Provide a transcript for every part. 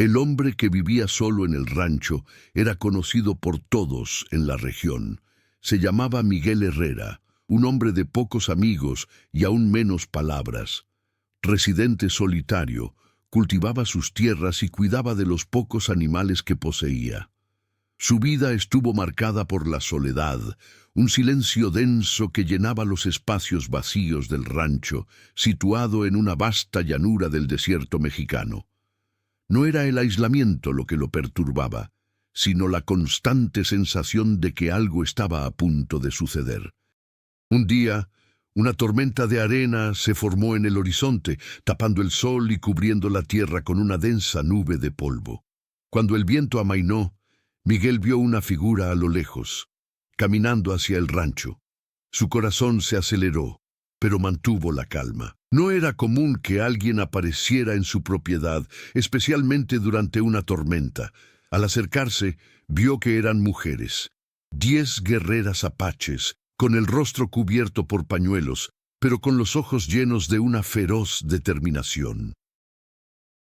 El hombre que vivía solo en el rancho era conocido por todos en la región. Se llamaba Miguel Herrera, un hombre de pocos amigos y aún menos palabras. Residente solitario, cultivaba sus tierras y cuidaba de los pocos animales que poseía. Su vida estuvo marcada por la soledad, un silencio denso que llenaba los espacios vacíos del rancho, situado en una vasta llanura del desierto mexicano. No era el aislamiento lo que lo perturbaba, sino la constante sensación de que algo estaba a punto de suceder. Un día, una tormenta de arena se formó en el horizonte, tapando el sol y cubriendo la tierra con una densa nube de polvo. Cuando el viento amainó, Miguel vio una figura a lo lejos, caminando hacia el rancho. Su corazón se aceleró, pero mantuvo la calma. No era común que alguien apareciera en su propiedad, especialmente durante una tormenta. Al acercarse, vio que eran mujeres, 10 guerreras apaches, con el rostro cubierto por pañuelos, pero con los ojos llenos de una feroz determinación.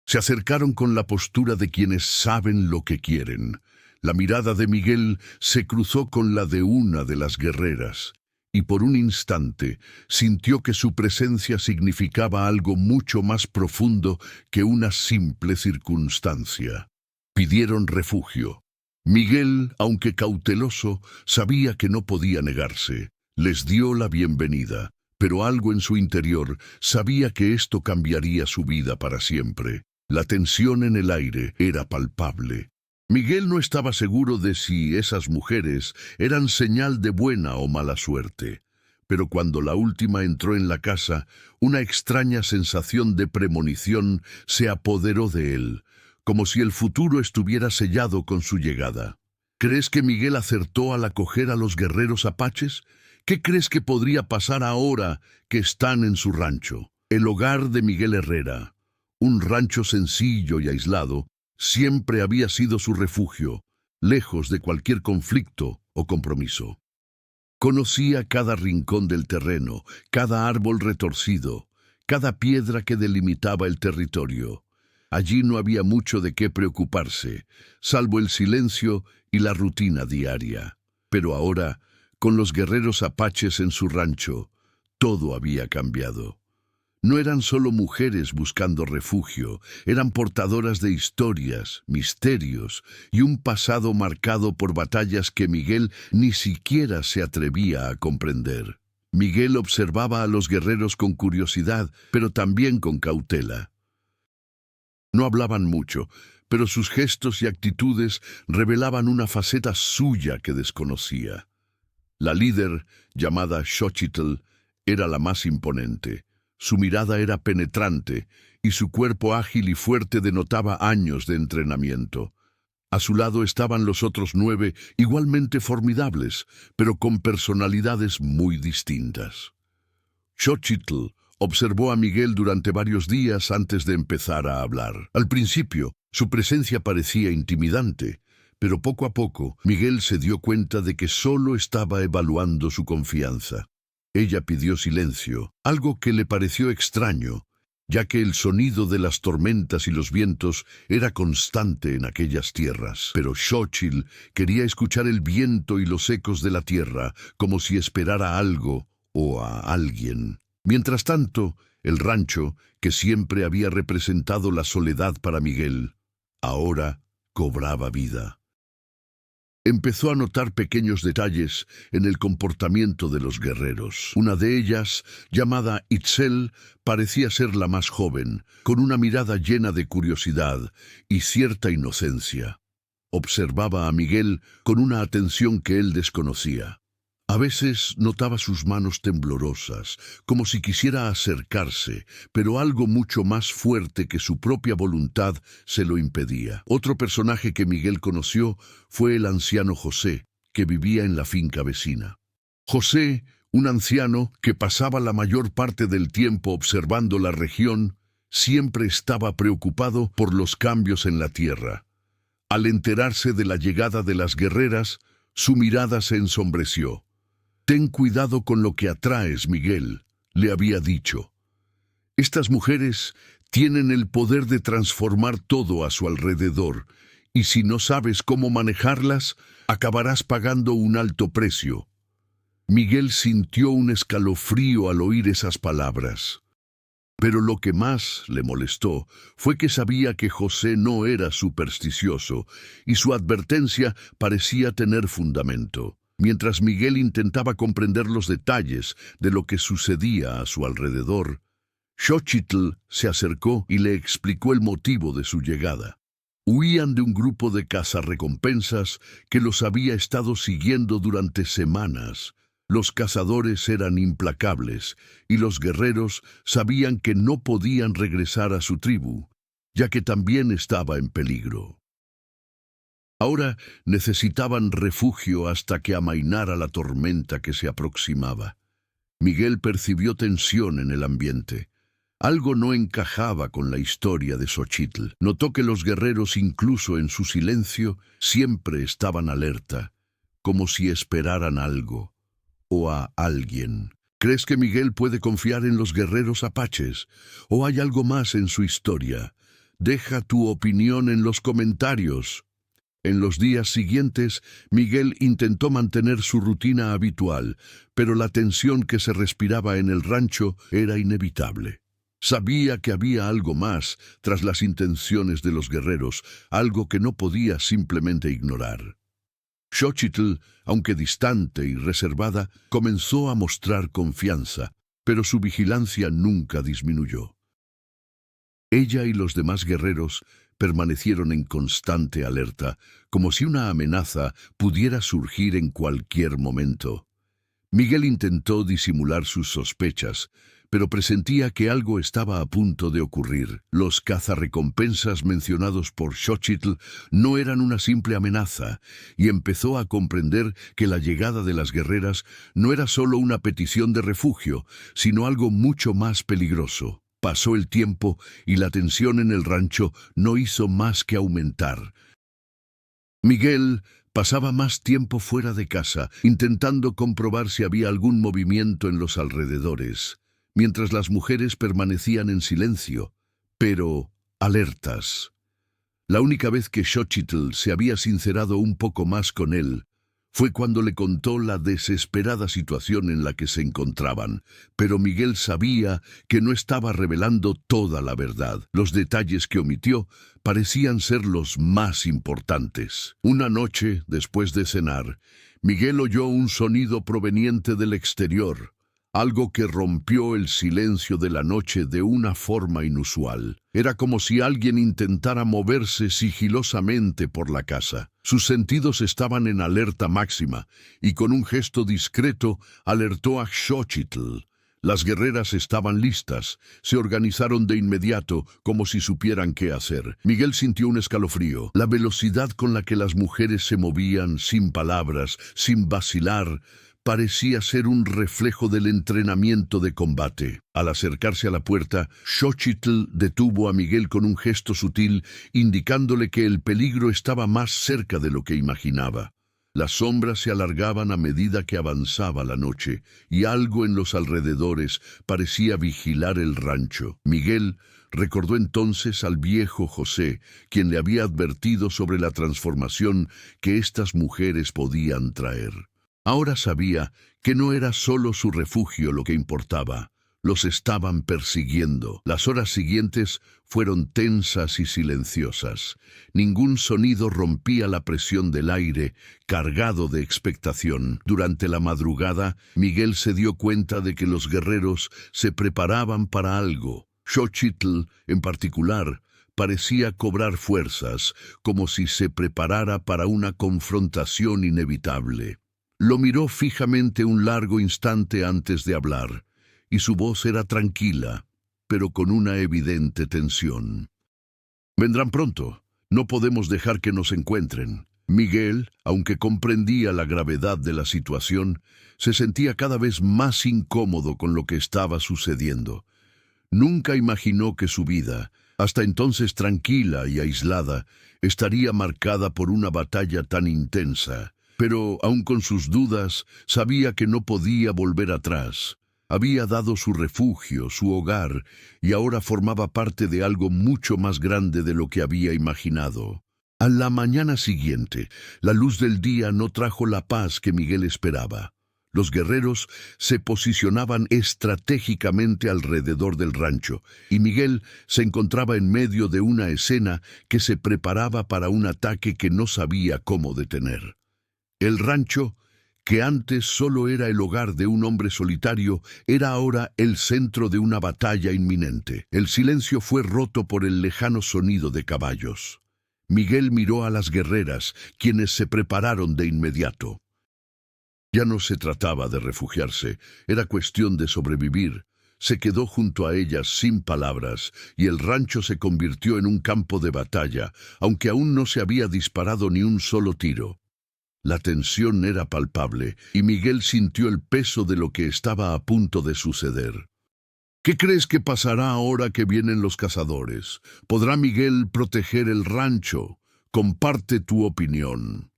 Se acercaron con la postura de quienes saben lo que quieren. La mirada de Miguel se cruzó con la de una de las guerreras, y por un instante sintió que su presencia significaba algo mucho más profundo que una simple circunstancia. Pidieron refugio. Miguel, aunque cauteloso, sabía que no podía negarse. Les dio la bienvenida, pero algo en su interior sabía que esto cambiaría su vida para siempre. La tensión en el aire era palpable. Miguel no estaba seguro de si esas mujeres eran señal de buena o mala suerte, pero cuando la última entró en la casa, una extraña sensación de premonición se apoderó de él, como si el futuro estuviera sellado con su llegada. ¿Crees que Miguel acertó al acoger a los guerreros apaches? ¿Qué crees que podría pasar ahora que están en su rancho? El hogar de Miguel Herrera, un rancho sencillo y aislado, siempre había sido su refugio, lejos de cualquier conflicto o compromiso. Conocía cada rincón del terreno, cada árbol retorcido, cada piedra que delimitaba el territorio. Allí no había mucho de qué preocuparse, salvo el silencio y la rutina diaria. Pero ahora, con los guerreros apaches en su rancho, todo había cambiado. No eran solo mujeres buscando refugio, eran portadoras de historias, misterios y un pasado marcado por batallas que Miguel ni siquiera se atrevía a comprender. Miguel observaba a los guerreros con curiosidad, pero también con cautela. No hablaban mucho, pero sus gestos y actitudes revelaban una faceta suya que desconocía. La líder, llamada Xochitl, era la más imponente. Su mirada era penetrante y su cuerpo ágil y fuerte denotaba años de entrenamiento. A su lado estaban los otros 9, igualmente formidables, pero con personalidades muy distintas. Xochitl observó a Miguel durante varios días antes de empezar a hablar. Al principio, su presencia parecía intimidante, pero poco a poco, Miguel se dio cuenta de que solo estaba evaluando su confianza. Ella pidió silencio, algo que le pareció extraño, ya que el sonido de las tormentas y los vientos era constante en aquellas tierras. Pero Xochitl quería escuchar el viento y los ecos de la tierra, como si esperara algo o a alguien. Mientras tanto, el rancho, que siempre había representado la soledad para Miguel, ahora cobraba vida. Empezó a notar pequeños detalles en el comportamiento de los guerreros. Una de ellas, llamada Itzel, parecía ser la más joven, con una mirada llena de curiosidad y cierta inocencia. Observaba a Miguel con una atención que él desconocía. A veces notaba sus manos temblorosas, como si quisiera acercarse, pero algo mucho más fuerte que su propia voluntad se lo impedía. Otro personaje que Miguel conoció fue el anciano José, que vivía en la finca vecina. José, un anciano que pasaba la mayor parte del tiempo observando la región, siempre estaba preocupado por los cambios en la tierra. Al enterarse de la llegada de las guerreras, su mirada se ensombreció. «Ten cuidado con lo que atraes, Miguel», le había dicho. «Estas mujeres Tienen el poder de transformar todo a su alrededor, y si no sabes cómo manejarlas, acabarás pagando un alto precio. Miguel sintió un escalofrío al oír esas palabras. Pero lo que más le molestó fue que sabía que José no era supersticioso, y su advertencia parecía tener fundamento. Mientras Miguel intentaba comprender los detalles de lo que sucedía a su alrededor, Xochitl se acercó y le explicó el motivo de su llegada. Huían de un grupo de cazarrecompensas que los había estado siguiendo durante semanas. Los cazadores eran implacables y los guerreros sabían que no podían regresar a su tribu, ya que también estaba en peligro. Ahora necesitaban refugio hasta que amainara la tormenta que se aproximaba. Miguel percibió tensión en el ambiente. Algo no encajaba con la historia de Xochitl. Notó que los guerreros, incluso en su silencio, siempre estaban alerta, como si esperaran algo o a alguien. ¿Crees que Miguel puede confiar en los guerreros apaches? ¿O hay algo más en su historia? Deja tu opinión en los comentarios. En los días siguientes, Miguel intentó mantener su rutina habitual, pero la tensión que se respiraba en el rancho era inevitable. Sabía que había algo más tras las intenciones de los guerreros, algo que no podía simplemente ignorar. Xochitl, aunque distante y reservada, comenzó a mostrar confianza, pero su vigilancia nunca disminuyó. Ella y los demás guerreros permanecieron en constante alerta, como si una amenaza pudiera surgir en cualquier momento. Miguel intentó disimular sus sospechas, pero presentía que algo estaba a punto de ocurrir. Los cazarrecompensas mencionados por Xochitl no eran una simple amenaza, y empezó a comprender que la llegada de las guerreras no era solo una petición de refugio, sino algo mucho más peligroso. Pasó el tiempo y la tensión en el rancho no hizo más que aumentar. Miguel pasaba más tiempo fuera de casa, intentando comprobar si había algún movimiento en los alrededores, mientras las mujeres permanecían en silencio, pero alertas. La única vez que Xochitl se había sincerado un poco más con él fue cuando le contó la desesperada situación en la que se encontraban, pero Miguel sabía que no estaba revelando toda la verdad. Los detalles que omitió parecían ser los más importantes. Una noche, después de cenar, Miguel oyó un sonido proveniente del exterior, algo que rompió el silencio de la noche de una forma inusual. Era como si alguien intentara moverse sigilosamente por la casa. Sus sentidos estaban en alerta máxima, y con un gesto discreto alertó a Xochitl. Las guerreras estaban listas, se organizaron de inmediato, como si supieran qué hacer. Miguel sintió un escalofrío. La velocidad con la que las mujeres se movían, sin palabras, sin vacilar, parecía ser un reflejo del entrenamiento de combate. Al acercarse a la puerta, Xochitl detuvo a Miguel con un gesto sutil, indicándole que el peligro estaba más cerca de lo que imaginaba. Las sombras se alargaban a medida que avanzaba la noche, y algo en los alrededores parecía vigilar el rancho. Miguel recordó entonces al viejo José, quien le había advertido sobre la transformación que estas mujeres podían traer. Ahora sabía que no era solo su refugio lo que importaba. Los estaban persiguiendo. Las horas siguientes fueron tensas y silenciosas. Ningún sonido rompía la presión del aire, cargado de expectación. Durante la madrugada, Miguel se dio cuenta de que los guerreros se preparaban para algo. Xochitl, en particular, parecía cobrar fuerzas, como si se preparara para una confrontación inevitable. Lo miró fijamente un largo instante antes de hablar, y su voz era tranquila, pero con una evidente tensión. «Vendrán pronto. No podemos dejar que nos encuentren». Miguel, aunque comprendía la gravedad de la situación, se sentía cada vez más incómodo con lo que estaba sucediendo. Nunca imaginó que su vida, hasta entonces tranquila y aislada, estaría marcada por una batalla tan intensa. Pero, aun con sus dudas, sabía que no podía volver atrás. Había dado su refugio, su hogar, y ahora formaba parte de algo mucho más grande de lo que había imaginado. A la mañana siguiente, la luz del día no trajo la paz que Miguel esperaba. Los guerreros se posicionaban estratégicamente alrededor del rancho, y Miguel se encontraba en medio de una escena que se preparaba para un ataque que no sabía cómo detener. El rancho, que antes solo era el hogar de un hombre solitario, era ahora el centro de una batalla inminente. El silencio fue roto por el lejano sonido de caballos. Miguel miró a las guerreras, quienes se prepararon de inmediato. Ya no se trataba de refugiarse, era cuestión de sobrevivir. Se quedó junto a ellas sin palabras, y el rancho se convirtió en un campo de batalla, aunque aún no se había disparado ni un solo tiro. La tensión era palpable, y Miguel sintió el peso de lo que estaba a punto de suceder. ¿Qué crees que pasará ahora que vienen los cazadores? ¿Podrá Miguel proteger el rancho? Comparte tu opinión.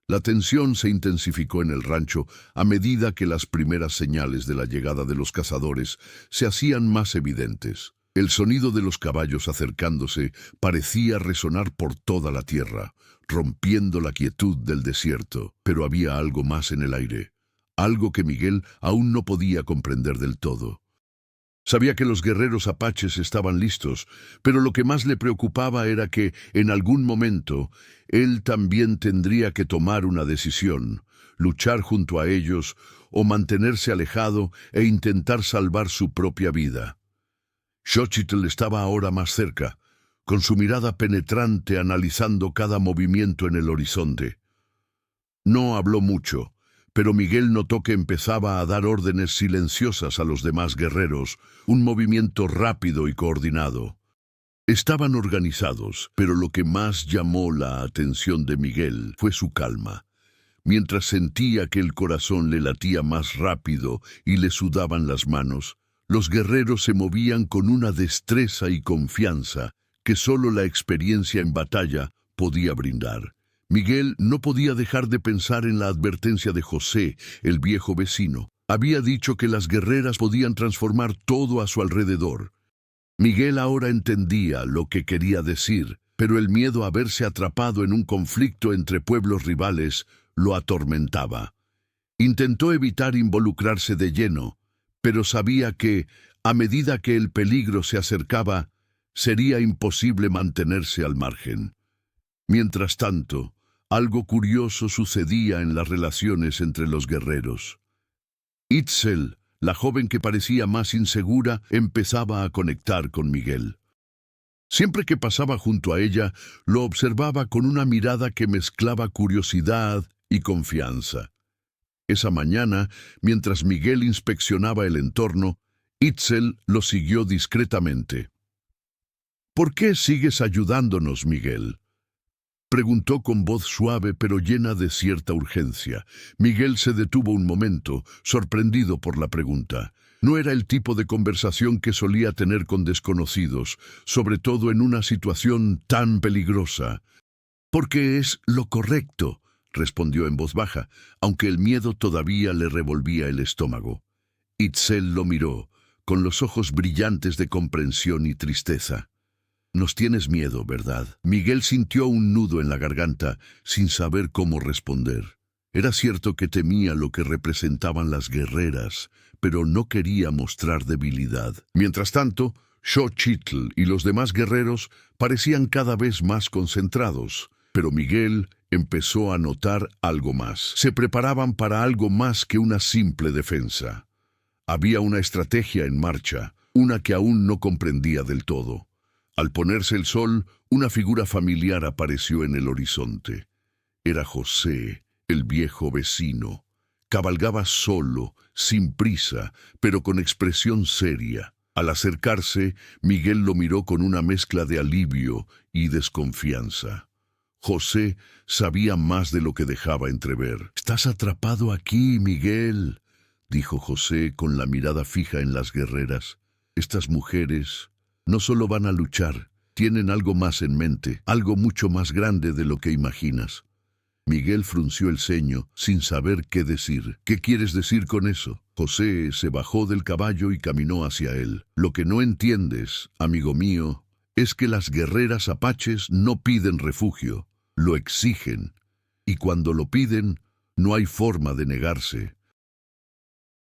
La tensión se intensificó en el rancho a medida que las primeras señales de la llegada de los cazadores se hacían más evidentes. El sonido de los caballos acercándose parecía resonar por toda la tierra, rompiendo la quietud del desierto. Pero había algo más en el aire, algo que Miguel aún no podía comprender del todo. Sabía que los guerreros apaches estaban listos, pero lo que más le preocupaba era que, en algún momento, él también tendría que tomar una decisión, luchar junto a ellos o mantenerse alejado e intentar salvar su propia vida. Xochitl estaba ahora más cerca, con su mirada penetrante analizando cada movimiento en el horizonte. No habló mucho, pero Miguel notó que empezaba a dar órdenes silenciosas a los demás guerreros, un movimiento rápido y coordinado. Estaban organizados, pero lo que más llamó la atención de Miguel fue su calma. Mientras sentía que el corazón le latía más rápido y le sudaban las manos, los guerreros se movían con una destreza y confianza que solo la experiencia en batalla podía brindar. Miguel no podía dejar de pensar en la advertencia de José, el viejo vecino. Había dicho que las guerreras podían transformar todo a su alrededor. Miguel ahora entendía lo que quería decir, pero el miedo a verse atrapado en un conflicto entre pueblos rivales lo atormentaba. Intentó evitar involucrarse de lleno, pero sabía que, a medida que el peligro se acercaba, sería imposible mantenerse al margen. Mientras tanto, algo curioso sucedía en las relaciones entre los guerreros. Itzel, la joven que parecía más insegura, empezaba a conectar con Miguel. Siempre que pasaba junto a ella, lo observaba con una mirada que mezclaba curiosidad y confianza. Esa mañana, mientras Miguel inspeccionaba el entorno, Itzel lo siguió discretamente. «¿Por qué sigues ayudándonos, Miguel?», preguntó con voz suave pero llena de cierta urgencia. Miguel se detuvo un momento, sorprendido por la pregunta. No era el tipo de conversación que solía tener con desconocidos, sobre todo en una situación tan peligrosa. «Porque es lo correcto», respondió en voz baja, aunque el miedo todavía le revolvía el estómago. Itzel lo miró, con los ojos brillantes de comprensión y tristeza. «Nos tienes miedo, ¿verdad?». Miguel sintió un nudo en la garganta, sin saber cómo responder. Era cierto que temía lo que representaban las guerreras, pero no quería mostrar debilidad. Mientras tanto, Xochitl y los demás guerreros parecían cada vez más concentrados, pero Miguel empezó a notar algo más. Se preparaban para algo más que una simple defensa. Había una estrategia en marcha, una que aún no comprendía del todo. Al ponerse el sol, una figura familiar apareció en el horizonte. Era José, el viejo vecino. Cabalgaba solo, sin prisa, pero con expresión seria. Al acercarse, Miguel lo miró con una mezcla de alivio y desconfianza. José sabía más de lo que dejaba entrever. «Estás atrapado aquí, Miguel», dijo José con la mirada fija en las guerreras. «Estas mujeres no solo van a luchar, tienen algo más en mente, algo mucho más grande de lo que imaginas». Miguel frunció el ceño, sin saber qué decir. ¿Qué quieres decir con eso? José se bajó del caballo y caminó hacia él. Lo que no entiendes, amigo mío, es que las guerreras apaches no piden refugio, lo exigen. Y cuando lo piden, no hay forma de negarse.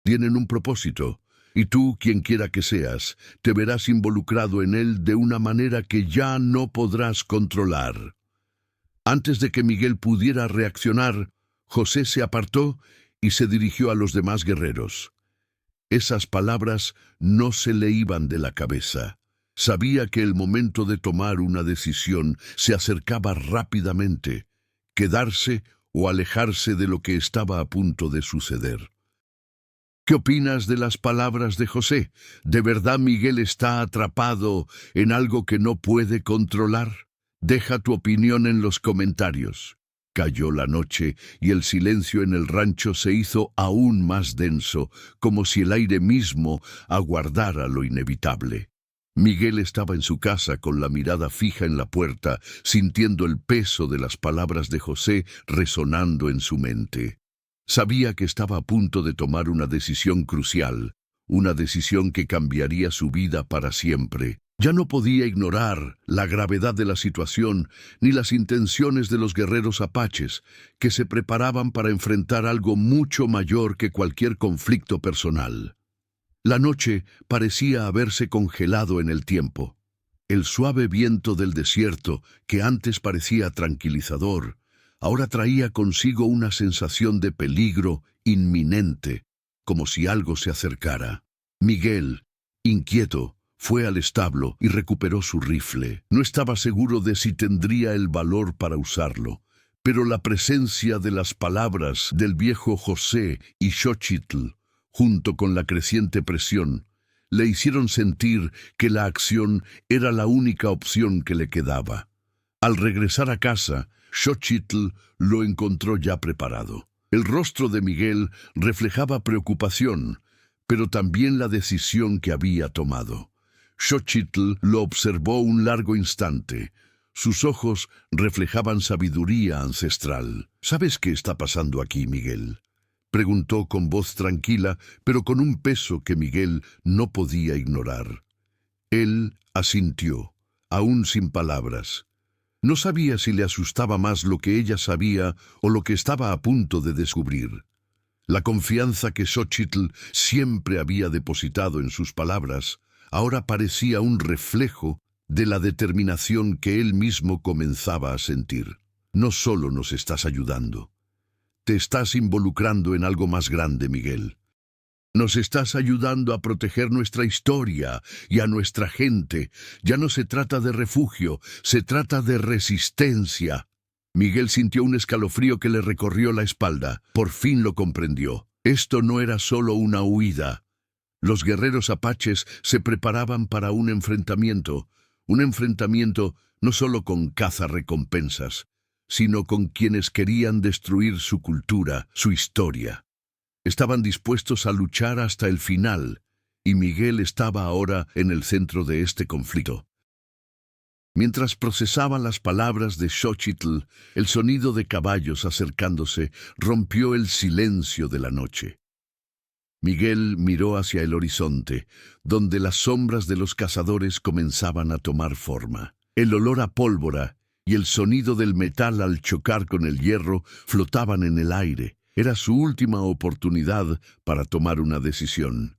Tienen un propósito, y tú, quien quiera que seas, te verás involucrado en él de una manera que ya no podrás controlar. Antes de que Miguel pudiera reaccionar, José se apartó y se dirigió a los demás guerreros. Esas palabras no se le iban de la cabeza. Sabía que el momento de tomar una decisión se acercaba rápidamente, quedarse o alejarse de lo que estaba a punto de suceder. ¿Qué opinas de las palabras de José? ¿De verdad Miguel está atrapado en algo que no puede controlar? Deja tu opinión en los comentarios. Cayó la noche y el silencio en el rancho se hizo aún más denso, como si el aire mismo aguardara lo inevitable. Miguel estaba en su casa con la mirada fija en la puerta, sintiendo el peso de las palabras de José resonando en su mente. Sabía que estaba a punto de tomar una decisión crucial, una decisión que cambiaría su vida para siempre. Ya no podía ignorar la gravedad de la situación ni las intenciones de los guerreros apaches, que se preparaban para enfrentar algo mucho mayor que cualquier conflicto personal. La noche parecía haberse congelado en el tiempo. El suave viento del desierto, que antes parecía tranquilizador, ahora traía consigo una sensación de peligro inminente, como si algo se acercara. Miguel, inquieto, fue al establo y recuperó su rifle. No estaba seguro de si tendría el valor para usarlo, pero la presencia de las palabras del viejo José y Xochitl, junto con la creciente presión, le hicieron sentir que la acción era la única opción que le quedaba. Al regresar a casa, Xochitl lo encontró ya preparado. El rostro de Miguel reflejaba preocupación, pero también la decisión que había tomado. Xochitl lo observó un largo instante. Sus ojos reflejaban sabiduría ancestral. ¿Sabes qué está pasando aquí, Miguel?, preguntó con voz tranquila, pero con un peso que Miguel no podía ignorar. Él asintió, aún sin palabras. No sabía si le asustaba más lo que ella sabía o lo que estaba a punto de descubrir. La confianza que Xochitl siempre había depositado en sus palabras ahora parecía un reflejo de la determinación que él mismo comenzaba a sentir. No solo nos estás ayudando, te estás involucrando en algo más grande, Miguel. Nos estás ayudando a proteger nuestra historia y a nuestra gente. Ya no se trata de refugio, se trata de resistencia. Miguel sintió un escalofrío que le recorrió la espalda. Por fin lo comprendió. Esto no era solo una huida. Los guerreros apaches se preparaban para un enfrentamiento no solo con cazarrecompensas, sino con quienes querían destruir su cultura, su historia. Estaban dispuestos a luchar hasta el final, y Miguel estaba ahora en el centro de este conflicto. Mientras procesaba las palabras de Xochitl, el sonido de caballos acercándose rompió el silencio de la noche. Miguel miró hacia el horizonte, donde las sombras de los cazadores comenzaban a tomar forma. El olor a pólvora y el sonido del metal al chocar con el hierro flotaban en el aire. Era su última oportunidad para tomar una decisión.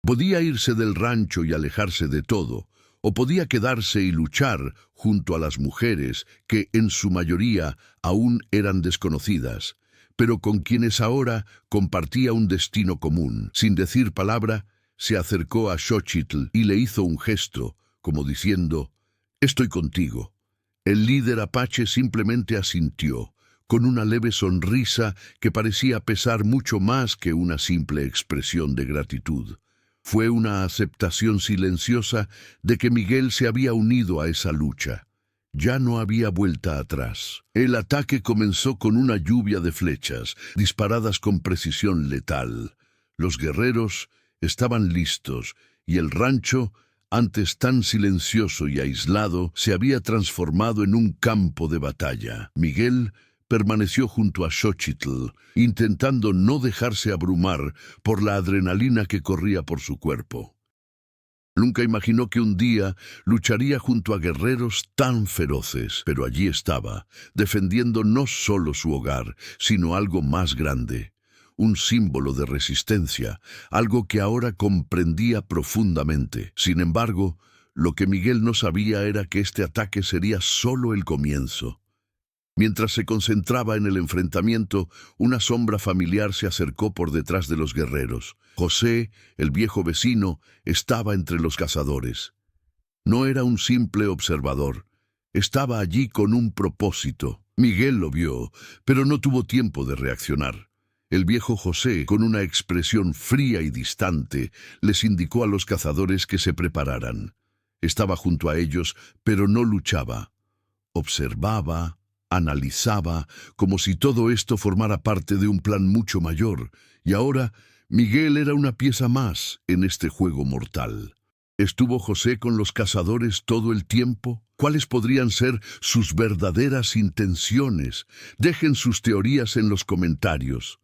Podía irse del rancho y alejarse de todo, o podía quedarse y luchar junto a las mujeres que, en su mayoría, aún eran desconocidas, pero con quienes ahora compartía un destino común. Sin decir palabra, se acercó a Xochitl y le hizo un gesto, como diciendo: «Estoy contigo». El líder apache simplemente asintió, con una leve sonrisa que parecía pesar mucho más que una simple expresión de gratitud. Fue una aceptación silenciosa de que Miguel se había unido a esa lucha. Ya no había vuelta atrás. El ataque comenzó con una lluvia de flechas, disparadas con precisión letal. Los guerreros estaban listos, y el rancho, antes tan silencioso y aislado, se había transformado en un campo de batalla. Miguel permaneció junto a Xochitl, intentando no dejarse abrumar por la adrenalina que corría por su cuerpo. Nunca imaginó que un día lucharía junto a guerreros tan feroces, pero allí estaba, defendiendo no solo su hogar, sino algo más grande, un símbolo de resistencia, algo que ahora comprendía profundamente. Sin embargo, lo que Miguel no sabía era que este ataque sería solo el comienzo. Mientras se concentraba en el enfrentamiento, una sombra familiar se acercó por detrás de los guerreros. José, el viejo vecino, estaba entre los cazadores. No era un simple observador. Estaba allí con un propósito. Miguel lo vio, pero no tuvo tiempo de reaccionar. El viejo José, con una expresión fría y distante, les indicó a los cazadores que se prepararan. Estaba junto a ellos, pero no luchaba. Observaba, analizaba, como si todo esto formara parte de un plan mucho mayor, y ahora Miguel era una pieza más en este juego mortal. ¿Estuvo José con los cazadores todo el tiempo? ¿Cuáles podrían ser sus verdaderas intenciones? Dejen sus teorías en los comentarios.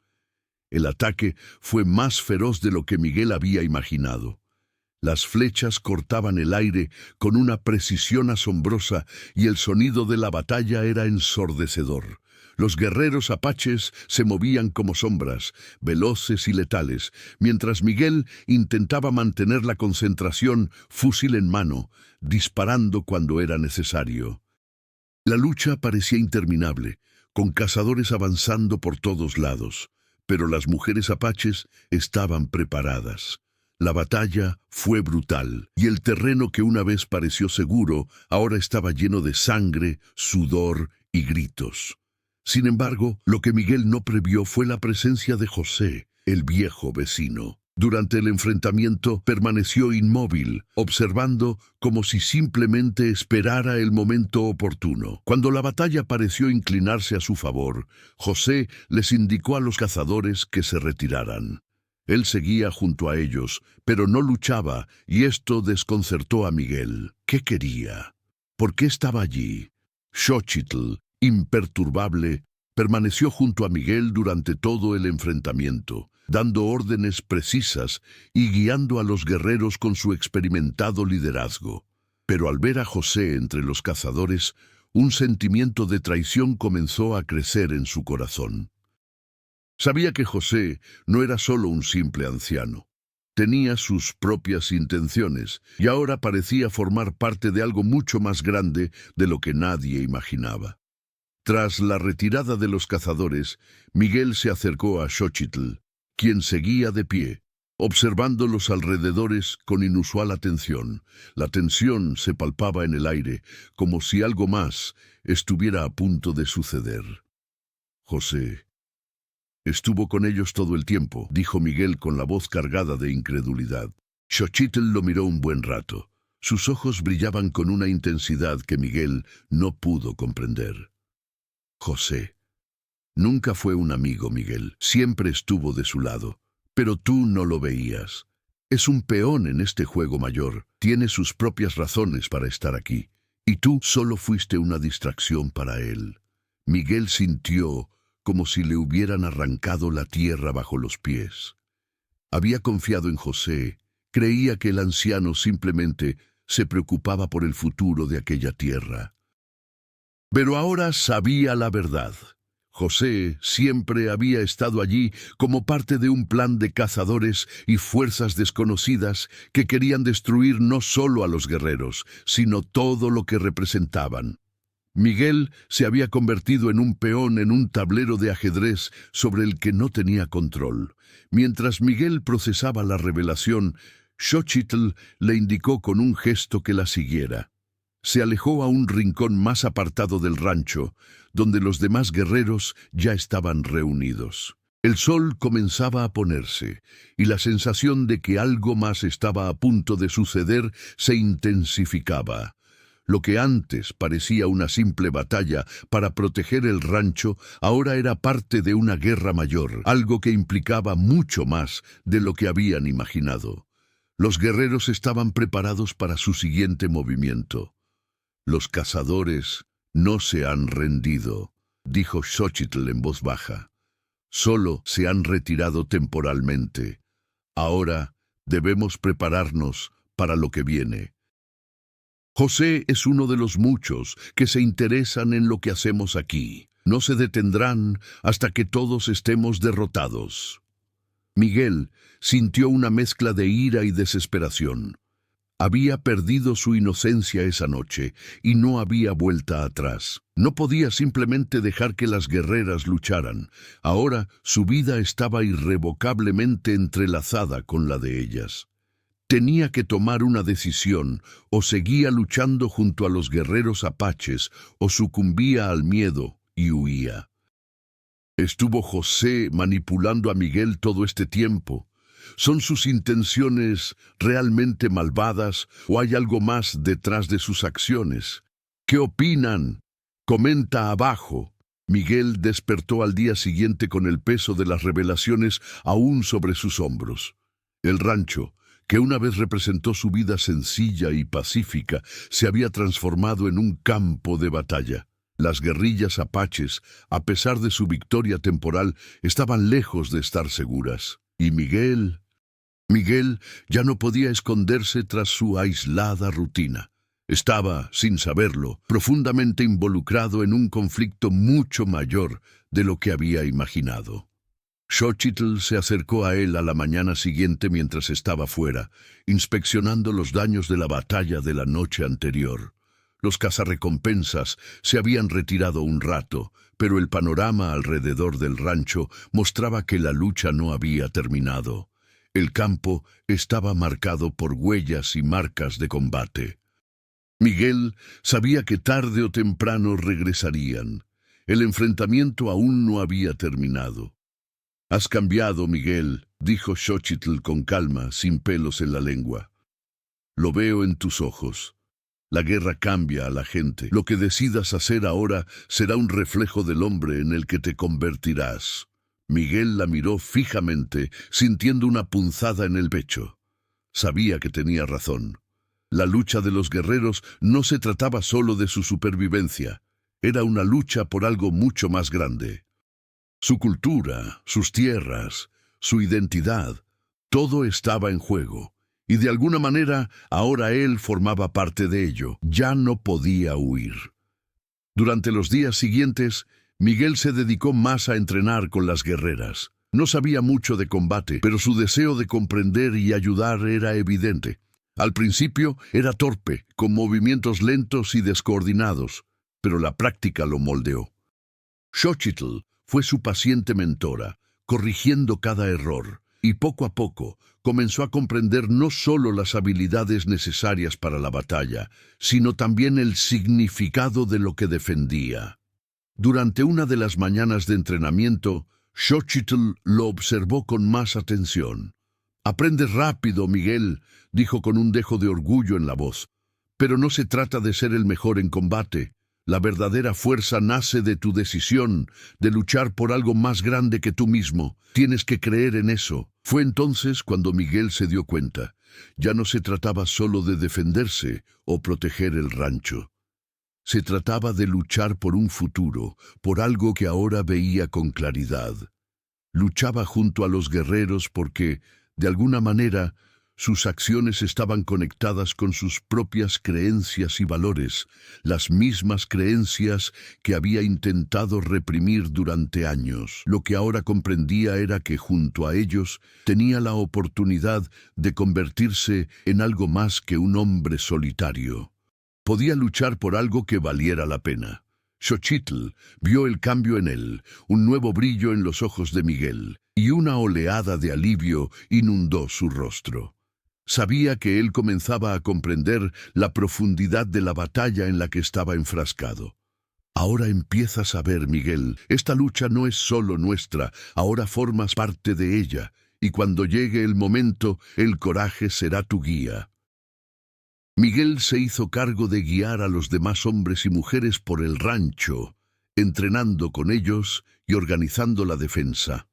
El ataque fue más feroz de lo que Miguel había imaginado. Las flechas cortaban el aire con una precisión asombrosa y el sonido de la batalla era ensordecedor. Los guerreros apaches se movían como sombras, veloces y letales, mientras Miguel intentaba mantener la concentración, fusil en mano, disparando cuando era necesario. La lucha parecía interminable, con cazadores avanzando por todos lados, pero las mujeres apaches estaban preparadas. La batalla fue brutal, y el terreno que una vez pareció seguro, ahora estaba lleno de sangre, sudor y gritos. Sin embargo, lo que Miguel no previó fue la presencia de José, el viejo vecino. Durante el enfrentamiento permaneció inmóvil, observando como si simplemente esperara el momento oportuno. Cuando la batalla pareció inclinarse a su favor, José les indicó a los cazadores que se retiraran. Él seguía junto a ellos, pero no luchaba, y esto desconcertó a Miguel. ¿Qué quería? ¿Por qué estaba allí? Xochitl, imperturbable, permaneció junto a Miguel durante todo el enfrentamiento, dando órdenes precisas y guiando a los guerreros con su experimentado liderazgo. Pero al ver a José entre los cazadores, un sentimiento de traición comenzó a crecer en su corazón. Sabía que José no era solo un simple anciano. Tenía sus propias intenciones y ahora parecía formar parte de algo mucho más grande de lo que nadie imaginaba. Tras la retirada de los cazadores, Miguel se acercó a Xochitl, quien seguía de pie, observando los alrededores con inusual atención. La tensión se palpaba en el aire, como si algo más estuviera a punto de suceder. José estuvo con ellos todo el tiempo, dijo Miguel con la voz cargada de incredulidad. Xochitl lo miró un buen rato. Sus ojos brillaban con una intensidad que Miguel no pudo comprender. José. Nunca fue un amigo, Miguel. Siempre estuvo de su lado. Pero tú no lo veías. Es un peón en este juego mayor. Tiene sus propias razones para estar aquí. Y tú solo fuiste una distracción para él. Miguel sintió como si le hubieran arrancado la tierra bajo los pies. Había confiado en José. Creía que el anciano simplemente se preocupaba por el futuro de aquella tierra. Pero ahora sabía la verdad. José siempre había estado allí como parte de un plan de cazadores y fuerzas desconocidas que querían destruir no solo a los guerreros, sino todo lo que representaban. Miguel se había convertido en un peón en un tablero de ajedrez sobre el que no tenía control. Mientras Miguel procesaba la revelación, Xochitl le indicó con un gesto que la siguiera. Se alejó a un rincón más apartado del rancho, donde los demás guerreros ya estaban reunidos. El sol comenzaba a ponerse, y la sensación de que algo más estaba a punto de suceder se intensificaba. Lo que antes parecía una simple batalla para proteger el rancho, ahora era parte de una guerra mayor, algo que implicaba mucho más de lo que habían imaginado. Los guerreros estaban preparados para su siguiente movimiento. Los cazadores no se han rendido, dijo Xochitl en voz baja. Solo se han retirado temporalmente. Ahora debemos prepararnos para lo que viene. José es uno de los muchos que se interesan en lo que hacemos aquí. No se detendrán hasta que todos estemos derrotados. Miguel sintió una mezcla de ira y desesperación. Había perdido su inocencia esa noche y no había vuelta atrás. No podía simplemente dejar que las guerreras lucharan. Ahora su vida estaba irrevocablemente entrelazada con la de ellas. Tenía que tomar una decisión: o seguía luchando junto a los guerreros apaches o sucumbía al miedo y huía. ¿Estuvo José manipulando a Miguel todo este tiempo? ¿Son sus intenciones realmente malvadas o hay algo más detrás de sus acciones? ¿Qué opinan? Comenta abajo. Miguel despertó al día siguiente con el peso de las revelaciones aún sobre sus hombros. El rancho, que una vez representó su vida sencilla y pacífica, se había transformado en un campo de batalla. Las guerrillas apaches, a pesar de su victoria temporal, estaban lejos de estar seguras. Y Miguel ya no podía esconderse tras su aislada rutina. Estaba, sin saberlo, profundamente involucrado en un conflicto mucho mayor de lo que había imaginado. Xochitl se acercó a él a la mañana siguiente mientras estaba fuera, inspeccionando los daños de la batalla de la noche anterior. Los cazarrecompensas se habían retirado un rato, pero el panorama alrededor del rancho mostraba que la lucha no había terminado. El campo estaba marcado por huellas y marcas de combate. Miguel sabía que tarde o temprano regresarían. El enfrentamiento aún no había terminado. «Has cambiado, Miguel», dijo Xochitl con calma, sin pelos en la lengua. «Lo veo en tus ojos. La guerra cambia a la gente. Lo que decidas hacer ahora será un reflejo del hombre en el que te convertirás». Miguel la miró fijamente, sintiendo una punzada en el pecho. Sabía que tenía razón. La lucha de los guerreros no se trataba solo de su supervivencia. Era una lucha por algo mucho más grande. Su cultura, sus tierras, su identidad, todo estaba en juego. Y de alguna manera, ahora él formaba parte de ello. Ya no podía huir. Durante los días siguientes, Miguel se dedicó más a entrenar con las guerreras. No sabía mucho de combate, pero su deseo de comprender y ayudar era evidente. Al principio era torpe, con movimientos lentos y descoordinados, pero la práctica lo moldeó. Xochitl fue su paciente mentora, corrigiendo cada error, y poco a poco comenzó a comprender no solo las habilidades necesarias para la batalla, sino también el significado de lo que defendía. Durante una de las mañanas de entrenamiento, Xochitl lo observó con más atención. «Aprendes rápido, Miguel», dijo con un dejo de orgullo en la voz. «Pero no se trata de ser el mejor en combate. La verdadera fuerza nace de tu decisión, de luchar por algo más grande que tú mismo. Tienes que creer en eso». Fue entonces cuando Miguel se dio cuenta. Ya no se trataba solo de defenderse o proteger el rancho. Se trataba de luchar por un futuro, por algo que ahora veía con claridad. Luchaba junto a los guerreros porque, de alguna manera, sus acciones estaban conectadas con sus propias creencias y valores, las mismas creencias que había intentado reprimir durante años. Lo que ahora comprendía era que junto a ellos tenía la oportunidad de convertirse en algo más que un hombre solitario. Podía luchar por algo que valiera la pena. Xochitl vio el cambio en él, un nuevo brillo en los ojos de Miguel, y una oleada de alivio inundó su rostro. Sabía que él comenzaba a comprender la profundidad de la batalla en la que estaba enfrascado. «Ahora empiezas a ver, Miguel, esta lucha no es solo nuestra, ahora formas parte de ella, y cuando llegue el momento, el coraje será tu guía». Miguel se hizo cargo de guiar a los demás hombres y mujeres por el rancho, entrenando con ellos y organizando la defensa.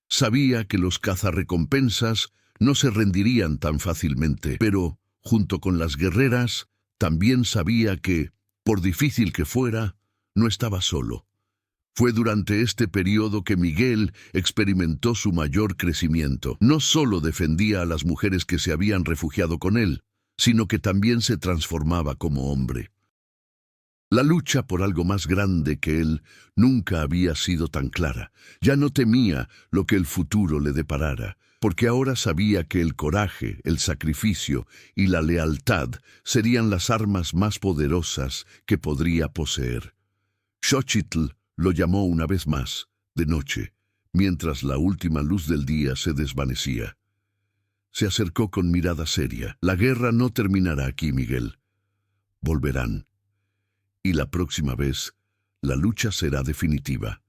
Sabía que los cazarrecompensas no se rendirían tan fácilmente, pero, junto con las guerreras, también sabía que, por difícil que fuera, no estaba solo. Fue durante este periodo que Miguel experimentó su mayor crecimiento. No solo defendía a las mujeres que se habían refugiado con él, sino que también se transformaba como hombre. La lucha por algo más grande que él nunca había sido tan clara. Ya no temía lo que el futuro le deparara, porque ahora sabía que el coraje, el sacrificio y la lealtad serían las armas más poderosas que podría poseer. Xochitl lo llamó una vez más, de noche, mientras la última luz del día se desvanecía. Se acercó con mirada seria. La guerra no terminará aquí, Miguel. Volverán. Y la próxima vez, la lucha será definitiva.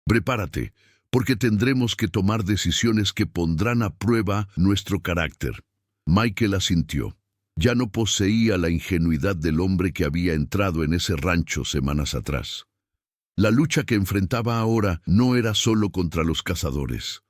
Prepárate, porque tendremos que tomar decisiones que pondrán a prueba nuestro carácter. Michael asintió. Ya no poseía la ingenuidad del hombre que había entrado en ese rancho semanas atrás. La lucha que enfrentaba ahora no era solo contra los cazadores.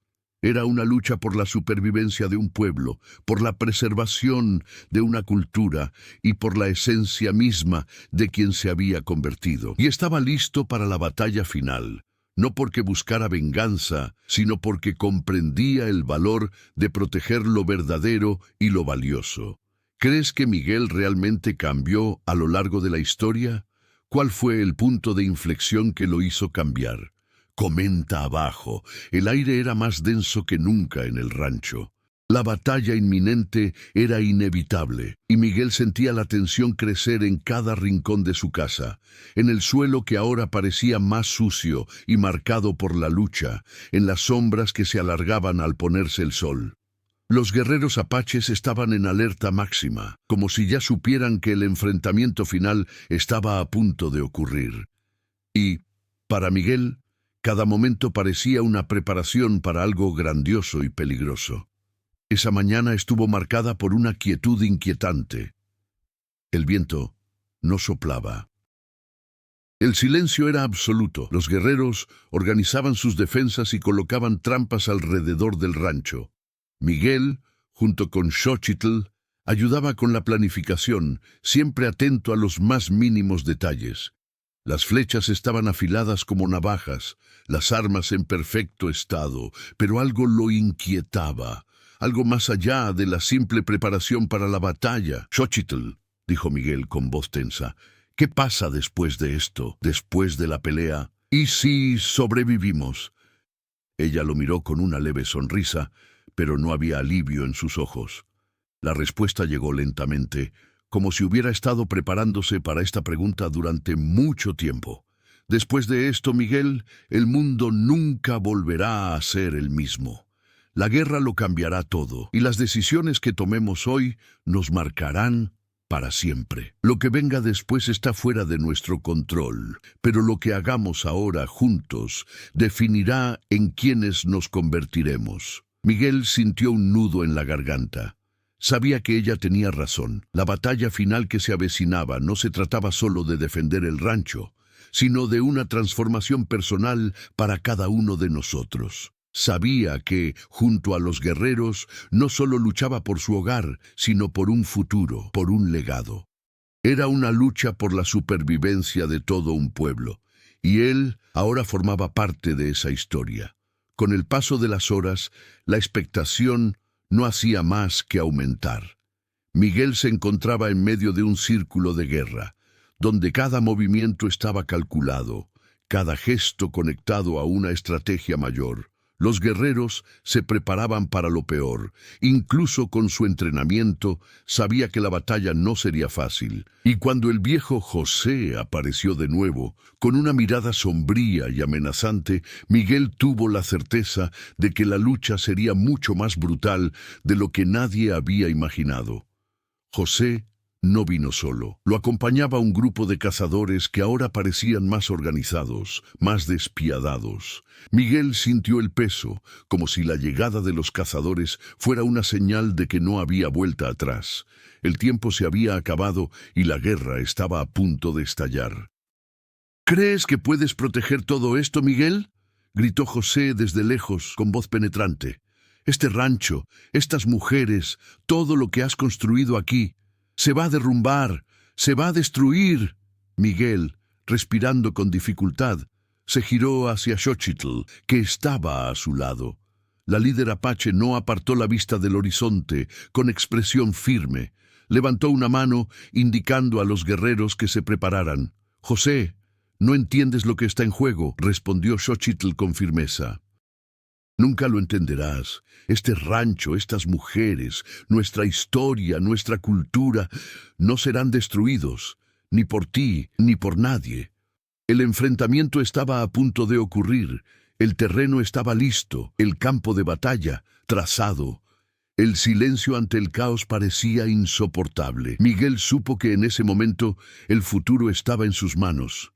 Era una lucha por la supervivencia de un pueblo, por la preservación de una cultura y por la esencia misma de quien se había convertido. Y estaba listo para la batalla final, no porque buscara venganza, sino porque comprendía el valor de proteger lo verdadero y lo valioso. ¿Crees que Miguel realmente cambió a lo largo de la historia? ¿Cuál fue el punto de inflexión que lo hizo cambiar? Comenta abajo. El aire era más denso que nunca en el rancho. La batalla inminente era inevitable, y Miguel sentía la tensión crecer en cada rincón de su casa, en el suelo que ahora parecía más sucio y marcado por la lucha, en las sombras que se alargaban al ponerse el sol. Los guerreros apaches estaban en alerta máxima, como si ya supieran que el enfrentamiento final estaba a punto de ocurrir. Y, para Miguel, cada momento parecía una preparación para algo grandioso y peligroso. Esa mañana estuvo marcada por una quietud inquietante. El viento no soplaba. El silencio era absoluto. Los guerreros organizaban sus defensas y colocaban trampas alrededor del rancho. Miguel, junto con Xochitl, ayudaba con la planificación, siempre atento a los más mínimos detalles. Las flechas estaban afiladas como navajas, las armas en perfecto estado, pero algo lo inquietaba, algo más allá de la simple preparación para la batalla. Xochitl, dijo Miguel con voz tensa, ¿qué pasa después de esto, después de la pelea? ¿Y si sobrevivimos? Ella lo miró con una leve sonrisa, pero no había alivio en sus ojos. La respuesta llegó lentamente, como si hubiera estado preparándose para esta pregunta durante mucho tiempo. Después de esto, Miguel, el mundo nunca volverá a ser el mismo. La guerra lo cambiará todo, y las decisiones que tomemos hoy nos marcarán para siempre. Lo que venga después está fuera de nuestro control, pero lo que hagamos ahora juntos definirá en quiénes nos convertiremos. Miguel sintió un nudo en la garganta. Sabía que ella tenía razón. La batalla final que se avecinaba no se trataba solo de defender el rancho, sino de una transformación personal para cada uno de nosotros. Sabía que, junto a los guerreros, no solo luchaba por su hogar, sino por un futuro, por un legado. Era una lucha por la supervivencia de todo un pueblo, y él ahora formaba parte de esa historia. Con el paso de las horas, la expectación no hacía más que aumentar. Miguel se encontraba en medio de un círculo de guerra, donde cada movimiento estaba calculado, cada gesto conectado a una estrategia mayor. Los guerreros se preparaban para lo peor. Incluso con su entrenamiento, sabía que la batalla no sería fácil. Y cuando el viejo José apareció de nuevo, con una mirada sombría y amenazante, Miguel tuvo la certeza de que la lucha sería mucho más brutal de lo que nadie había imaginado. José no vino solo. Lo acompañaba un grupo de cazadores que ahora parecían más organizados, más despiadados. Miguel sintió el peso, como si la llegada de los cazadores fuera una señal de que no había vuelta atrás. El tiempo se había acabado y la guerra estaba a punto de estallar. ¿Crees que puedes proteger todo esto, Miguel?, gritó José desde lejos con voz penetrante. Este rancho, estas mujeres, todo lo que has construido aquí, se va a derrumbar, se va a destruir. Miguel, Respirando con dificultad, se giró hacia Xochitl, que estaba a su lado. La líder apache no apartó la vista del horizonte, con expresión firme. Levantó una mano, indicando a los guerreros que se prepararan. «José, no entiendes lo que está en juego», respondió Xochitl con firmeza. «Nunca lo entenderás. Este rancho, estas mujeres, nuestra historia, nuestra cultura, no serán destruidos, ni por ti, ni por nadie. El enfrentamiento estaba a punto de ocurrir, el terreno estaba listo, el campo de batalla, trazado. El silencio ante el caos parecía insoportable. Miguel supo que en ese momento el futuro estaba en sus manos.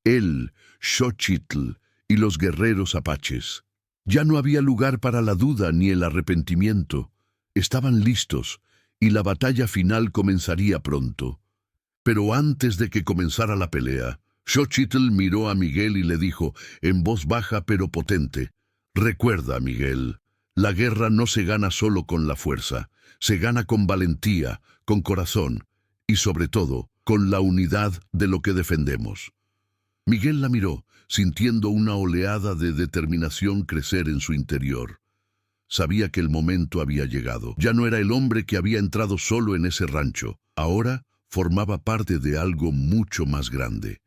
Él, Xochitl y los guerreros apaches. Ya no había lugar para la duda ni el arrepentimiento. Estaban listos, y la batalla final comenzaría pronto. Pero antes de que comenzara la pelea, Xochitl miró a Miguel y le dijo, en voz baja pero potente, «Recuerda, Miguel, la guerra no se gana solo con la fuerza, se gana con valentía, con corazón y sobre todo con la unidad de lo que defendemos». Miguel la miró, sintiendo una oleada de determinación crecer en su interior. Sabía que el momento había llegado. Ya no era el hombre que había entrado solo en ese rancho. Ahora formaba parte de algo mucho más grande.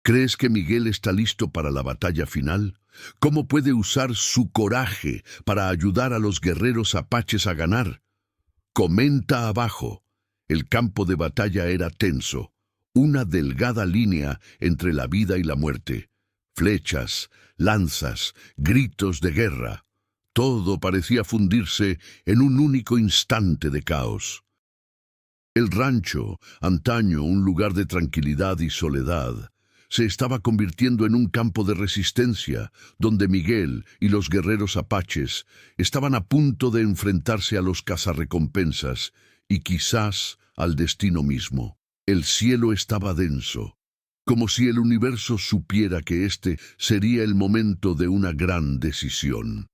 ¿Crees que Miguel está listo para la batalla final? ¿Cómo puede usar su coraje para ayudar a los guerreros apaches a ganar? Comenta abajo. El campo de batalla era tenso. Una delgada línea entre la vida y la muerte. Flechas, lanzas, gritos de guerra. Todo parecía fundirse en un único instante de caos. El rancho, antaño un lugar de tranquilidad y soledad, se estaba convirtiendo en un campo de resistencia, donde Miguel y los guerreros apaches estaban a punto de enfrentarse a los cazarrecompensas y quizás al destino mismo. El cielo estaba denso, como si el universo supiera que este sería el momento de una gran decisión.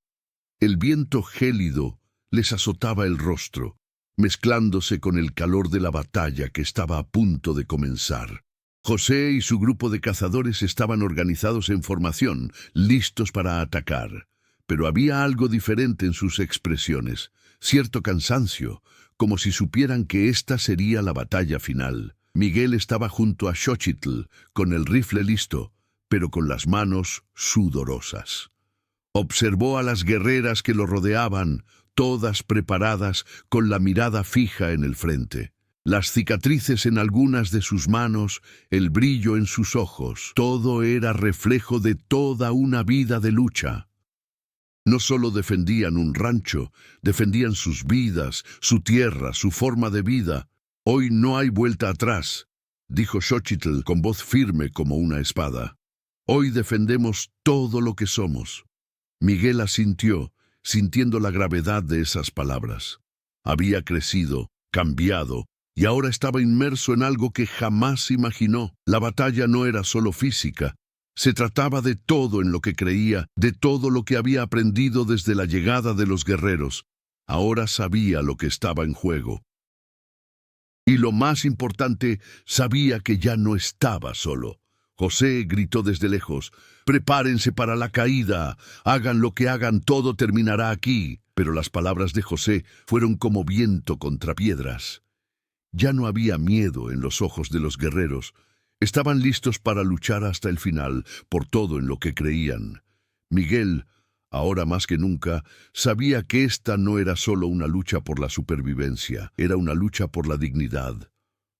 El viento gélido les azotaba el rostro, mezclándose con el calor de la batalla que estaba a punto de comenzar. José y su grupo de cazadores estaban organizados en formación, listos para atacar. Pero había algo diferente en sus expresiones, cierto cansancio, como si supieran que esta sería la batalla final. Miguel estaba junto a Xochitl, con el rifle listo, pero con las manos sudorosas. Observó a las guerreras que lo rodeaban, todas preparadas, con la mirada fija en el frente. Las cicatrices en algunas de sus manos, el brillo en sus ojos, todo era reflejo de toda una vida de lucha. No solo defendían un rancho, defendían sus vidas, su tierra, su forma de vida. «Hoy no hay vuelta atrás», dijo Xochitl con voz firme como una espada. «Hoy defendemos todo lo que somos». Miguel asintió, sintiendo la gravedad de esas palabras. Había crecido, cambiado, y ahora estaba inmerso en algo que jamás imaginó. La batalla no era solo física. Se trataba de todo en lo que creía, de todo lo que había aprendido desde la llegada de los guerreros. Ahora sabía lo que estaba en juego. Y lo más importante, sabía que ya no estaba solo. José gritó desde lejos, «Prepárense para la caída, hagan lo que hagan, todo terminará aquí». Pero las palabras de José fueron como viento contra piedras. Ya no había miedo en los ojos de los guerreros. Estaban listos para luchar hasta el final, por todo en lo que creían. Miguel, ahora más que nunca, sabía que esta no era solo una lucha por la supervivencia, era una lucha por la dignidad,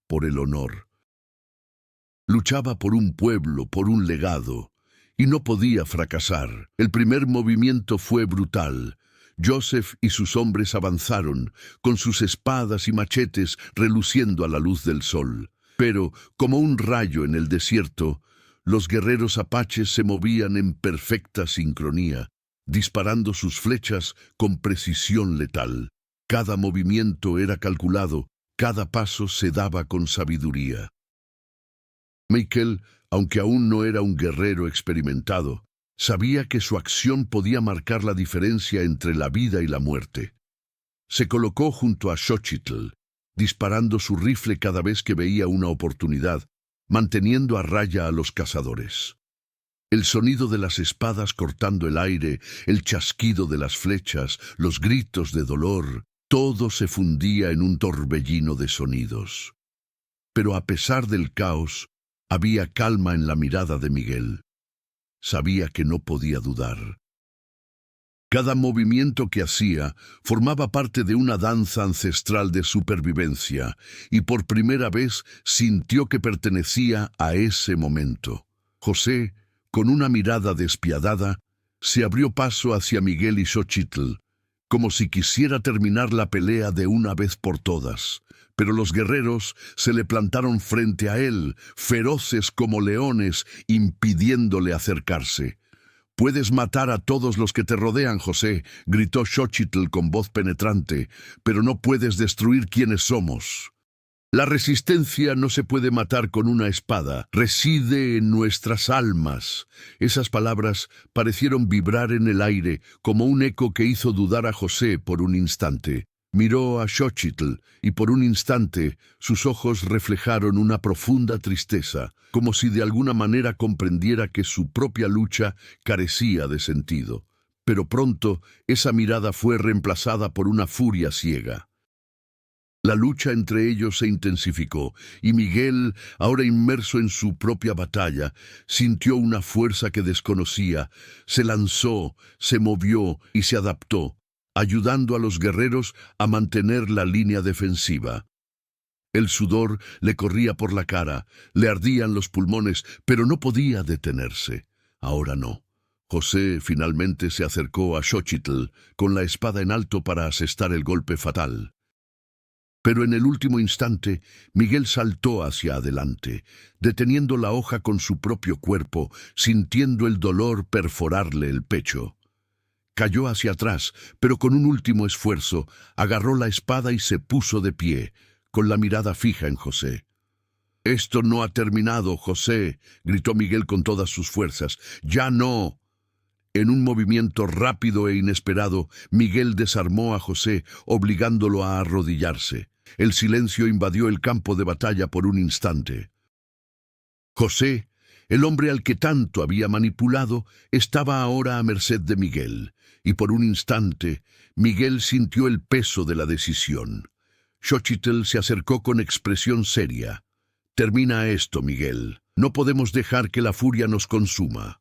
por el honor. Luchaba por un pueblo, por un legado, y no podía fracasar. El primer movimiento fue brutal. Joseph y sus hombres avanzaron, con sus espadas y machetes reluciendo a la luz del sol. Pero, como un rayo en el desierto, los guerreros apaches se movían en perfecta sincronía, disparando sus flechas con precisión letal. Cada movimiento era calculado, cada paso se daba con sabiduría. Michael, aunque aún no era un guerrero experimentado, sabía que su acción podía marcar la diferencia entre la vida y la muerte. Se colocó junto a Xochitl, disparando su rifle cada vez que veía una oportunidad, manteniendo a raya a los cazadores. El sonido de las espadas cortando el aire, el chasquido de las flechas, los gritos de dolor, todo se fundía en un torbellino de sonidos. Pero a pesar del caos, había calma en la mirada de Miguel. Sabía que no podía dudar. Cada movimiento que hacía formaba parte de una danza ancestral de supervivencia, y por primera vez sintió que pertenecía a ese momento. José, con una mirada despiadada, se abrió paso hacia Miguel y Xóchitl, como si quisiera terminar la pelea de una vez por todas. Pero los guerreros se le plantaron frente a él, feroces como leones, impidiéndole acercarse. «Puedes matar a todos los que te rodean, José», gritó Xóchitl con voz penetrante, «pero no puedes destruir quienes somos». La resistencia no se puede matar con una espada, reside en nuestras almas. Esas palabras parecieron vibrar en el aire como un eco que hizo dudar a José por un instante. Miró a Xóchitl y por un instante sus ojos reflejaron una profunda tristeza, como si de alguna manera comprendiera que su propia lucha carecía de sentido. Pero pronto esa mirada fue reemplazada por una furia ciega. La lucha entre ellos se intensificó, y Miguel, ahora inmerso en su propia batalla, sintió una fuerza que desconocía, se lanzó, se movió y se adaptó, ayudando a los guerreros a mantener la línea defensiva. El sudor le corría por la cara, le ardían los pulmones, pero no podía detenerse. Ahora no. José finalmente se acercó a Xóchitl, con la espada en alto para asestar el golpe fatal. Pero en el último instante, Miguel saltó hacia adelante, deteniendo la hoja con su propio cuerpo, sintiendo el dolor perforarle el pecho. Cayó hacia atrás, pero con un último esfuerzo, agarró la espada y se puso de pie, con la mirada fija en José. «Esto no ha terminado, José», gritó Miguel con todas sus fuerzas. «¡Ya no!». En un movimiento rápido e inesperado, Miguel desarmó a José, obligándolo a arrodillarse. El silencio invadió el campo de batalla por un instante. José, el hombre al que tanto había manipulado, estaba ahora a merced de Miguel, y por un instante Miguel sintió el peso de la decisión. Xóchitl se acercó con expresión seria. «Termina esto, Miguel. No podemos dejar que la furia nos consuma».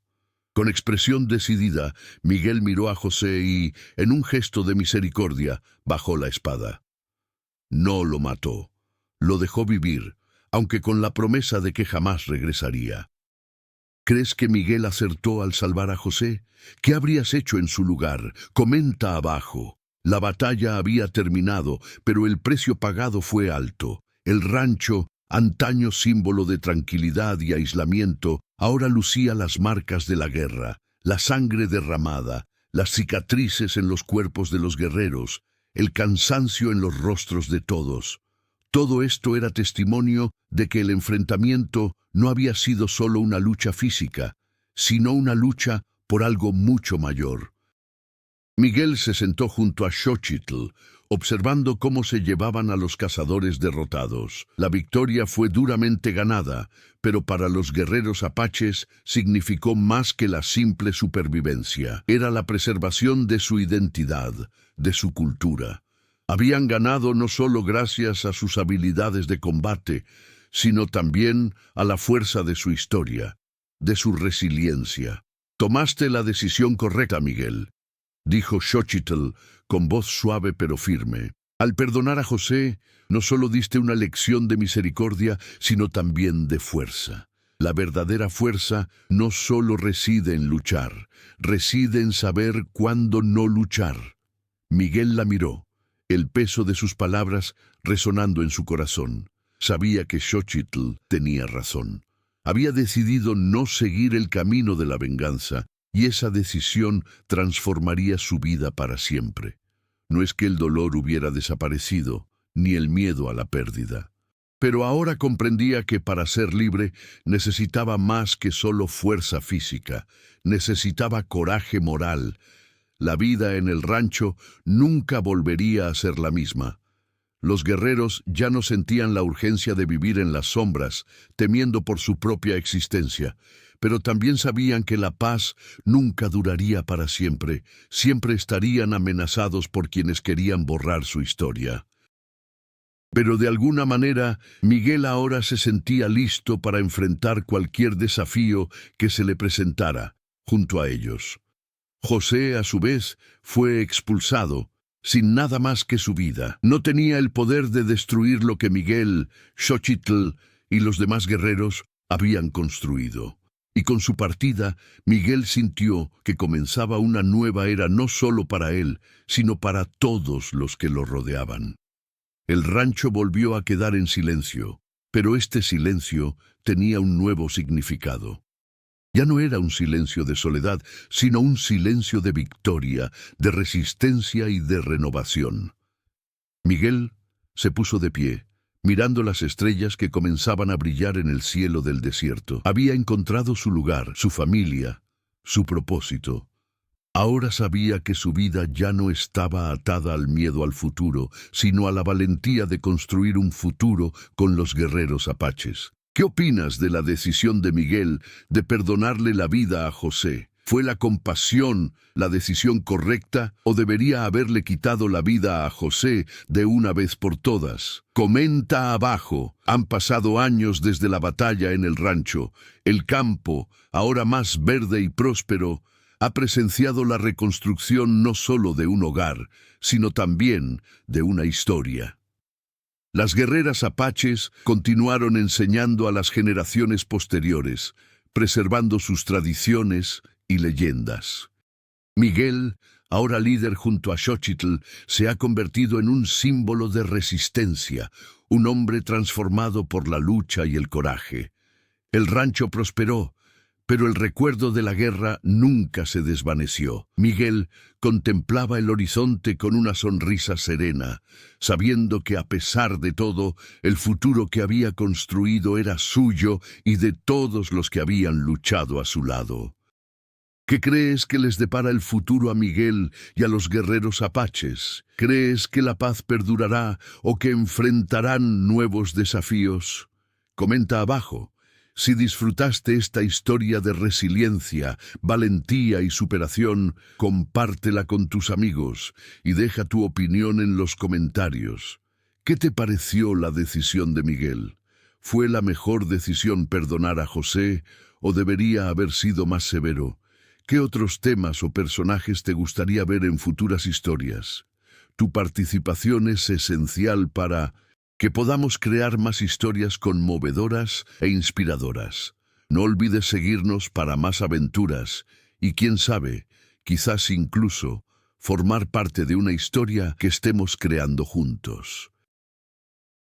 Con expresión decidida, Miguel miró a José y, en un gesto de misericordia, bajó la espada. No lo mató. Lo dejó vivir, aunque con la promesa de que jamás regresaría. ¿Crees que Miguel acertó al salvar a José? ¿Qué habrías hecho en su lugar? Comenta abajo. La batalla había terminado, pero el precio pagado fue alto. El rancho, antaño símbolo de tranquilidad y aislamiento, ahora lucía las marcas de la guerra, la sangre derramada, las cicatrices en los cuerpos de los guerreros, el cansancio en los rostros de todos. Todo esto era testimonio de que el enfrentamiento no había sido solo una lucha física, sino una lucha por algo mucho mayor. Miguel se sentó junto a Xóchitl, observando cómo se llevaban a los cazadores derrotados. La victoria fue duramente ganada, pero para los guerreros apaches significó más que la simple supervivencia. Era la preservación de su identidad, de su cultura. Habían ganado no solo gracias a sus habilidades de combate, sino también a la fuerza de su historia, de su resiliencia. «Tomaste la decisión correcta, Miguel», dijo Xóchitl con voz suave pero firme. «Al perdonar a José, no solo diste una lección de misericordia, sino también de fuerza. La verdadera fuerza no solo reside en luchar, reside en saber cuándo no luchar». Miguel la miró, el peso de sus palabras resonando en su corazón. Sabía que Xóchitl tenía razón. Había decidido no seguir el camino de la venganza, y esa decisión transformaría su vida para siempre. No es que el dolor hubiera desaparecido, ni el miedo a la pérdida. Pero ahora comprendía que para ser libre necesitaba más que solo fuerza física, necesitaba coraje moral. La vida en el rancho nunca volvería a ser la misma. Los guerreros ya no sentían la urgencia de vivir en las sombras, temiendo por su propia existencia, pero también sabían que la paz nunca duraría para siempre, siempre estarían amenazados por quienes querían borrar su historia. Pero de alguna manera, Miguel ahora se sentía listo para enfrentar cualquier desafío que se le presentara, junto a ellos. José, a su vez, fue expulsado, sin nada más que su vida. No tenía el poder de destruir lo que Miguel, Xochitl y los demás guerreros habían construido. Y con su partida, Miguel sintió que comenzaba una nueva era no solo para él, sino para todos los que lo rodeaban. El rancho volvió a quedar en silencio, pero este silencio tenía un nuevo significado. Ya no era un silencio de soledad, sino un silencio de victoria, de resistencia y de renovación. Miguel se puso de pie, mirando las estrellas que comenzaban a brillar en el cielo del desierto. Había encontrado su lugar, su familia, su propósito. Ahora sabía que su vida ya no estaba atada al miedo al futuro, sino a la valentía de construir un futuro con los guerreros apaches. ¿Qué opinas de la decisión de Miguel de perdonarle la vida a José? ¿Fue la compasión la decisión correcta o debería haberle quitado la vida a José de una vez por todas? Comenta abajo. Han pasado años desde la batalla en el rancho. El campo, ahora más verde y próspero, ha presenciado la reconstrucción no solo de un hogar, sino también de una historia. Las guerreras apaches continuaron enseñando a las generaciones posteriores, preservando sus tradiciones y leyendas. Miguel, ahora líder junto a Xochitl, se ha convertido en un símbolo de resistencia, un hombre transformado por la lucha y el coraje. El rancho prosperó, pero el recuerdo de la guerra nunca se desvaneció. Miguel contemplaba el horizonte con una sonrisa serena, sabiendo que a pesar de todo, el futuro que había construido era suyo y de todos los que habían luchado a su lado. ¿Qué crees que les depara el futuro a Miguel y a los guerreros apaches? ¿Crees que la paz perdurará o que enfrentarán nuevos desafíos? Comenta abajo. Si disfrutaste esta historia de resiliencia, valentía y superación, compártela con tus amigos y deja tu opinión en los comentarios. ¿Qué te pareció la decisión de Miguel? ¿Fue la mejor decisión perdonar a José o debería haber sido más severo? ¿Qué otros temas o personajes te gustaría ver en futuras historias? Tu participación es esencial para que podamos crear más historias conmovedoras e inspiradoras. No olvides seguirnos para más aventuras y quién sabe, quizás incluso formar parte de una historia que estemos creando juntos.